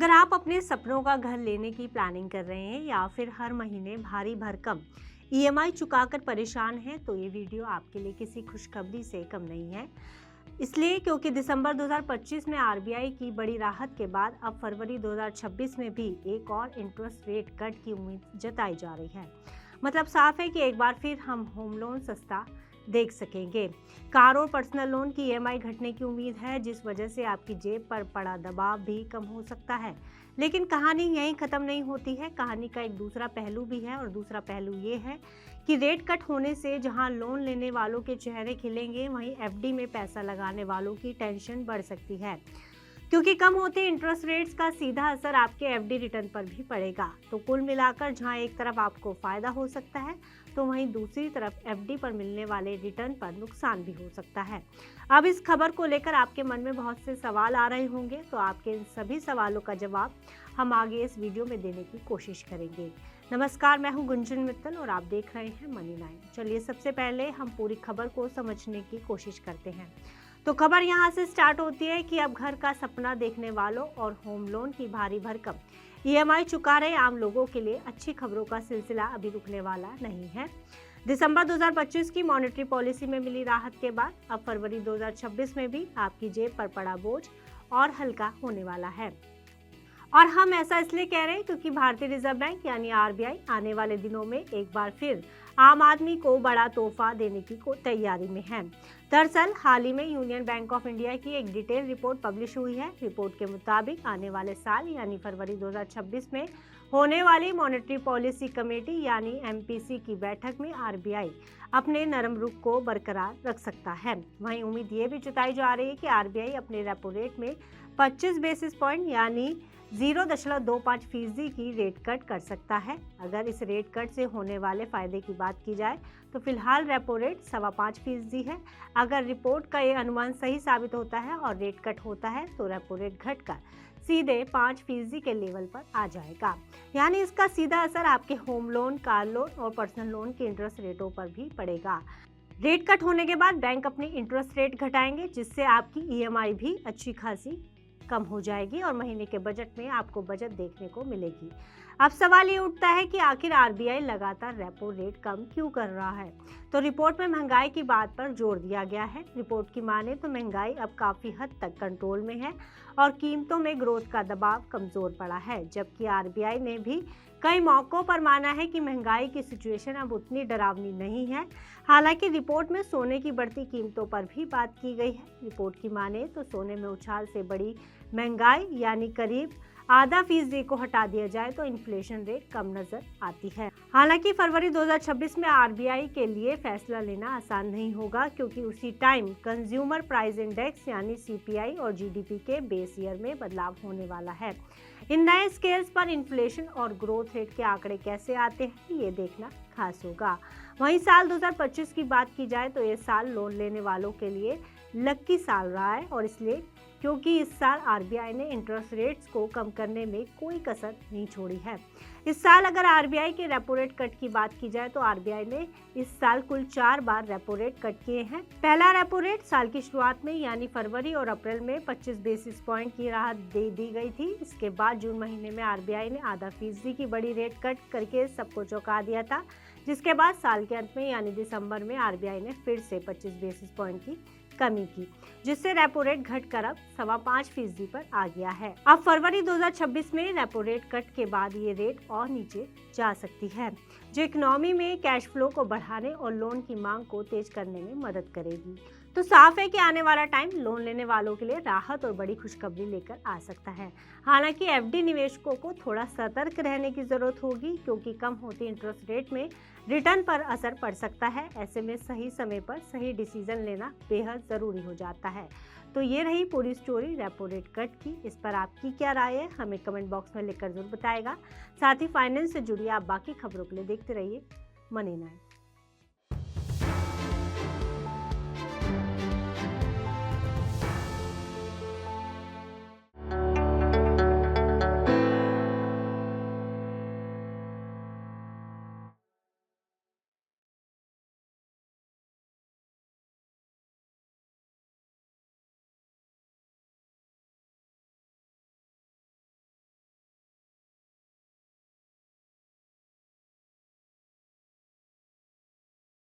अगर आप अपने सपनों का घर लेने की प्लानिंग कर रहे हैं या फिर हर महीने भारी भरकम ईएमआई चुकाकर परेशान हैं, तो ये वीडियो आपके लिए किसी खुशखबरी से कम नहीं है। इसलिए क्योंकि दिसंबर 2025 में आरबीआई की बड़ी राहत के बाद अब फरवरी 2026 में भी एक और इंटरेस्ट रेट कट की उम्मीद जताई जा रही है। मतलब साफ है कि एक बार फिर हम होम लोन सस्ता देख सकेंगे। कार और पर्सनल लोन की ईएमआई घटने की उम्मीद है, जिस वजह से आपकी जेब पर पड़ा दबाव भी कम हो सकता है। लेकिन कहानी यहीं खत्म नहीं होती है। कहानी का एक दूसरा पहलू भी है और दूसरा पहलू ये है कि रेट कट होने से जहां लोन लेने वालों के चेहरे खिलेंगे, वहीं एफडी में पैसा लगाने वालों की टेंशन बढ़ सकती है, क्योंकि कम होते इंटरेस्ट रेट्स का सीधा असर आपके एफडी रिटर्न पर भी पड़ेगा। तो कुल मिलाकर जहां एक तरफ आपको फायदा हो सकता है, तो वहीं दूसरी तरफ एफडी पर मिलने वाले रिटर्न पर नुकसान भी हो सकता है। अब इस खबर को लेकर आपके मन में बहुत से सवाल आ रहे होंगे, तो आपके इन सभी सवालों का जवाब हम आगे इस वीडियो में देने की कोशिश करेंगे। नमस्कार, मैं हूं गुंजन मित्तल और आप देख रहे हैं मनी 9। चलिए सबसे पहले हम पूरी खबर को समझने की कोशिश करते हैं। तो खबर यहाँ से स्टार्ट होती है कि अब घर का सपना देखने वालों और होम लोन की भारी भरकम ईएमआई चुका रहे आम लोगों के लिए अच्छी खबरों का सिलसिला अभी रुकने वाला नहीं है। दिसंबर 2025 की मॉनेटरी पॉलिसी में मिली राहत के बाद अब फरवरी 2026 में भी आपकी जेब पर पड़ा बोझ और हल्का होने वाला है। और हम ऐसा इसलिए कह रहे हैं क्योंकि भारतीय रिजर्व बैंक यानी आरबीआई आने वाले दिनों में एक बार फिर आम आदमी को बड़ा तोहफा देने की तैयारी में है। दरअसल हाल ही में यूनियन बैंक ऑफ इंडिया की एक डिटेल रिपोर्ट पब्लिश हुई है। रिपोर्ट के मुताबिक आने वाले साल यानी फरवरी 2026 में होने वाली मॉनेटरी पॉलिसी कमेटी यानी एमपीसी की बैठक में आरबीआई अपने नरम रुख को बरकरार रख सकता है। वहीं उम्मीद ये भी जताई जा रही है कि आरबीआई अपने रेपो रेट में 25 बेसिस पॉइंट यानी 0.25% की रेट कट कर सकता है। अगर इस रेट कट से होने वाले फायदे की बात की जाए तो फिलहाल रेपो रेट 5.25% है। अगर रिपोर्ट का ये अनुमान सही साबित होता है और रेट कट होता है तो रेपो रेट घटकर सीधे 5% के लेवल पर आ जाएगा। यानी इसका सीधा असर आपके होम लोन, कार लोन और पर्सनल लोन के इंटरेस्ट रेटों पर भी पड़ेगा। रेट कट होने के बाद बैंक अपनी इंटरेस्ट रेट घटाएंगे, जिससे आपकी ईएमआई भी अच्छी खासी कम हो जाएगी और महीने के बजट में आपको बचत देखने को मिलेगी। अब सवाल ये उठता है कि आखिर आरबीआई लगातार रेपो रेट कम क्यों कर रहा है। तो रिपोर्ट में महंगाई की बात पर जोर दिया गया है। रिपोर्ट की माने तो महंगाई अब काफी हद तक कंट्रोल में है और कीमतों में ग्रोथ का दबाव कमजोर पड़ा है, जबकि आरबीआई ने भी कई मौकों पर माना है कि महंगाई की सिचुएशन अब उतनी डरावनी नहीं है। हालांकि रिपोर्ट में सोने की बढ़ती कीमतों पर भी बात की गई है। रिपोर्ट की माने तो सोने में उछाल से बड़ी महंगाई यानी करीब 0.5% को हटा दिया जाए तो इन्फ्लेशन रेट कम नजर आती है। हालांकि फरवरी 2026 में आरबीआई के लिए फैसला लेना आसान नहीं होगा, क्योंकि उसी टाइम कंज्यूमर प्राइस इंडेक्स यानी सीपीआई और जीडीपी के बेस ईयर में बदलाव होने वाला है। इन नए स्केल्स पर इन्फ्लेशन और ग्रोथ रेट के आंकड़े कैसे आते हैं, ये देखना खास होगा। वहीं साल 2025 की बात की जाए तो ये साल लोन लेने वालों के लिए लकी साल रहा है, और इसलिए क्योंकि इस साल आरबीआई ने इंटरेस्ट रेट्स को कम करने में कोई कसर नहीं छोड़ी है। इस साल अगर आरबीआई के रेपो रेट कट की बात की जाए तो आरबीआई ने इस साल कुल 4 बार रेपो रेट कट किए हैं। पहला रेपो रेट साल की शुरुआत में यानी फरवरी और अप्रैल में 25 बेसिस पॉइंट की राहत दे दी गई थी। इसके बाद जून महीने में आरबीआई ने 0.5% की बड़ी रेट कट करके सबको चौंका दिया था, जिसके बाद साल के अंत में यानी दिसंबर में आरबीआई ने फिर से 25 बेसिस पॉइंट की कमी की, जिससे रेपो रेट घटकर अब 5.25% पर आ गया है। अब फरवरी 2026 में रेपो रेट कट के बाद ये रेट और नीचे जा सकती है, जो इकोनॉमी में कैश फ्लो को बढ़ाने और लोन की मांग को तेज करने में मदद करेगी। तो साफ है कि आने वाला टाइम लोन लेने वालों के लिए राहत और बड़ी खुशखबरी लेकर आ सकता है। हालांकि एफडी निवेशकों को थोड़ा सतर्क रहने की जरूरत होगी, क्योंकि कम होती इंटरेस्ट रेट में रिटर्न पर असर पड़ सकता है। ऐसे में सही समय पर सही डिसीजन लेना बेहद जरूरी हो जाता है। तो ये रही पूरी स्टोरी रेपो रेट कट की। इस पर आपकी क्या राय है, हमें कमेंट बॉक्स में लिखकर जरूर बताएगा। साथ ही फाइनेंस से जुड़ी आप बाकी खबरों के लिए देखते रहिए मनी 9।